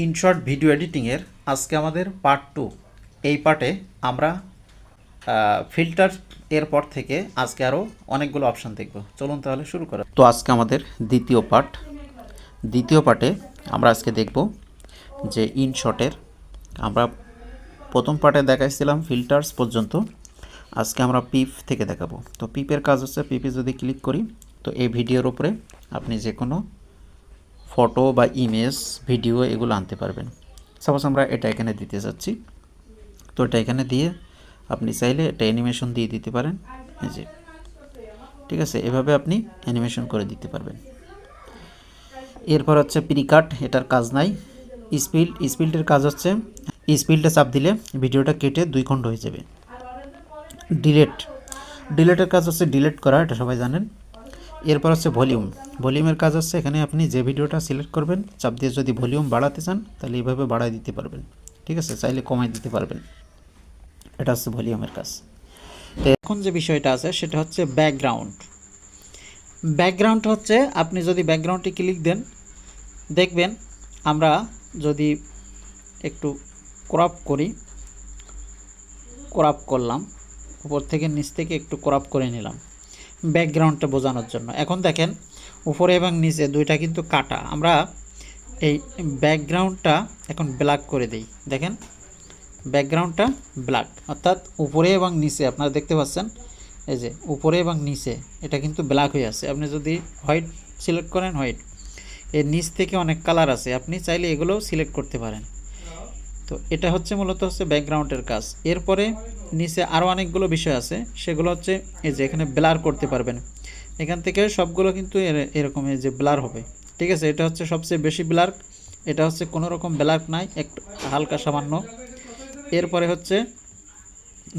InShot video এডিটিংয়ের আজকে আমাদের part 2। এই পার্টে আমরা ফিল্টার এর পর থেকে আজকে আরও অনেকগুলো অপশান দেখব। চলুন তাহলে শুরু করা। তো আজকে আমাদের দ্বিতীয় পার্টে আমরা আজকে দেখব যে ইনশর্টের আমরা প্রথম পার্টে দেখাইছিলাম ফিল্টার্স পর্যন্ত, আজকে আমরা পিপ থেকে দেখাবো। তো পিপের কাজ হচ্ছে, পিপে যদি ক্লিক করি তো এই ভিডিওর উপরে আপনি যে কোনো ফটো বা ইমেজ ভিডিও এগুলো আনতে পারবেন। সাপোজ আমরা এটা এখানে দিতে যাচ্ছি, তো এটা এখানে দিয়ে আপনি চাইলে এটা অ্যানিমেশন দিয়ে দিতে পারেন। এই যে ঠিক আছে, এভাবে আপনি অ্যানিমেশন করে দিতে পারবেন। এরপর হচ্ছে প্রিকাট, এটার কাজ নাই। স্পিল্ডের কাজ হচ্ছে স্পিল্ডে চাপ দিলে ভিডিওটা কেটে 2 খণ্ড হয়ে যাবে। ডিলেটের কাজ হচ্ছে ডিলেট করা, এটা সবাই জানেন। এরপর হচ্ছে ভলিউমের কাজ হচ্ছে এখানে আপনি যে ভিডিওটা সিলেক্ট করবেন চাপ দিয়ে যদি ভলিউম বাড়াতে চান তাহলে এইভাবে বাড়ায় দিতে পারবেন, ঠিক আছে, চাইলে কমাই দিতে পারবেন। এটা হচ্ছে ভলিউমের কাজ। তো এখন যে বিষয়টা আছে সেটা হচ্ছে ব্যাকগ্রাউন্ড হচ্ছে আপনি যদি ব্যাকগ্রাউন্ডে ক্লিক দেন দেখবেন আমরা যদি একটু ক্রপ করলাম, উপর থেকে নিচ থেকে একটু ক্রপ করে নিলাম ব্যাকগ্রাউন্ডটা বোঝানোর জন্য। এখন দেখেন উপরে এবং নিচে দুইটা কিন্তু কাটা, আমরা এই ব্যাকগ্রাউন্ডটা এখন ব্ল্যাক করে দিই। দেখেন ব্যাকগ্রাউন্ডটা ব্ল্যাক, অর্থাৎ উপরে এবং নিচে আপনারা দেখতে পাচ্ছেন এই যে উপরে এবং নিচে এটা কিন্তু ব্ল্যাক হয়ে আছে। আপনি যদি হোয়াইট সিলেক্ট করেন হোয়াইট, এর নিচ থেকে অনেক কালার আছে, আপনি চাইলে এগুলোও সিলেক্ট করতে পারেন। তো এটা হচ্ছে মূলত হচ্ছে ব্যাকগ্রাউন্ডের কাজ। এরপরে নিচে আরও অনেকগুলো বিষয় আছে, সেগুলো হচ্ছে এই যে এখানে ব্লার করতে পারবেন। এখান থেকে সবগুলো কিন্তু এরকম এই যে ব্লার হবে, ঠিক আছে। এটা হচ্ছে সবচেয়ে বেশি ব্লার, এটা হচ্ছে কোনো রকম ব্লার নাই, একটু হালকা সামান্য। এরপরে হচ্ছে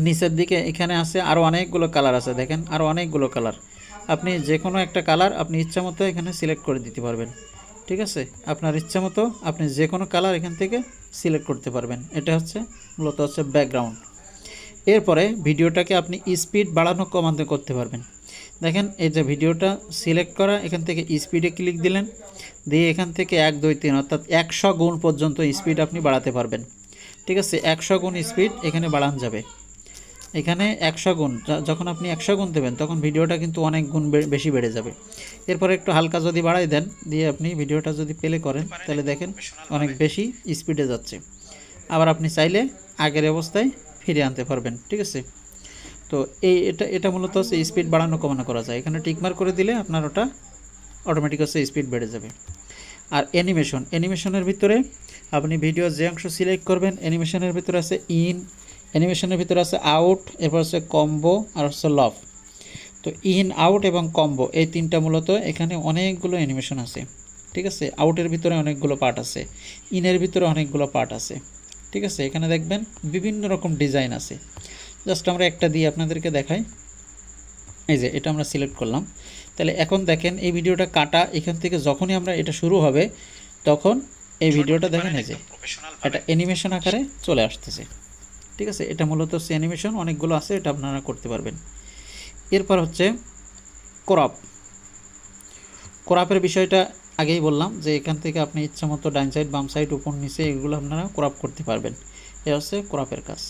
নিচের দিকে এখানে আছে আরও অনেকগুলো কালার আছে, দেখেন আরও অনেকগুলো কালার। আপনি যে কোনো একটা কালার আপনি ইচ্ছা মতো এখানে সিলেক্ট করে দিতে পারবেন, ঠিক আছে। আপনার ইচ্ছা মতো আপনি যে কোনো কালার এখান থেকে সিলেক্ট করতে পারবেন। এটা হচ্ছে মূলত হচ্ছে ব্যাকগ্রাউন্ড। এরপরে ভিডিওটাকে আপনি স্পিড বাড়ানো কমাতে করতে পারবেন। দেখেন এই যে ভিডিওটা সিলেক্ট করা, এখান থেকে স্পিডে ক্লিক দিলেন, দিয়ে এখান থেকে 1 2 3 অর্থাৎ 100 গুণ পর্যন্ত স্পিড আপনি বাড়াতে পারবেন, ঠিক আছে। 100 গুণ স্পিড এখানে বাড়ানো যাবে। এখানে 100 গুণ, যখন আপনি 100 গুণ দেবেন তখন ভিডিওটা কিন্তু অনেক গুণ বেশি বেড়ে যাবে। এরপর একটু হালকা যদি বাড়াই দেন, দিয়ে আপনি ভিডিওটা যদি প্লে করেন তাহলে দেখেন অনেক বেশি স্পিডে যাচ্ছে। আবার আপনি চাইলে আগের অবস্থায় ফিরে আনতে পারবেন, ঠিক আছে। তো এটা মূলত হচ্ছে স্পিড বাড়ানো কমানো করা যায়। এখানে টিকমার্ক করে দিলে আপনার ওটা অটোমেটিক হচ্ছে স্পিড বেড়ে যাবে। আর অ্যানিমেশনের ভিতরে আপনি ভিডিও যে অংশ সিলেক্ট করবেন, অ্যানিমেশনের ভিতরে আছে অ্যানিমেশনের ভিতরে আছে আউট, এরপর হচ্ছে কম্বো আর হচ্ছে লফ। তো ইন, আউট এবং কম্বো এই তিনটা মূলত এখানে অনেকগুলো অ্যানিমেশন আছে, ঠিক আছে। আউটের ভিতরে অনেকগুলো পার্ট আছে, ইনের ভিতরে অনেকগুলো পার্ট আছে, ঠিক আছে। এখানে দেখবেন বিভিন্ন রকম ডিজাইন আছে। জাস্ট আমরা একটা দিয়ে আপনাদেরকে দেখাই। এই যে এটা আমরা সিলেক্ট করলাম, তাহলে এখন দেখেন এই ভিডিওটা কাটা, এখান থেকে যখনই আমরা এটা শুরু হবে তখন এই ভিডিওটা দেখেন এই যে এটা অ্যানিমেশন আকারে চলে আসতেছে, ঠিক আছে। এটা মূলত হচ্ছে অ্যানিমেশন, অনেকগুলো আছে, এটা আপনারা করতে পারবেন। এরপর হচ্ছে ক্রপের বিষয়টা আগেই বললাম যে এখান থেকে আপনি ইচ্ছা মতো ডান সাইড বাম সাইড উপর নিচে এগুলো আপনারা ক্রপ করতে পারবেন। এ হচ্ছে ক্রপের কাজ।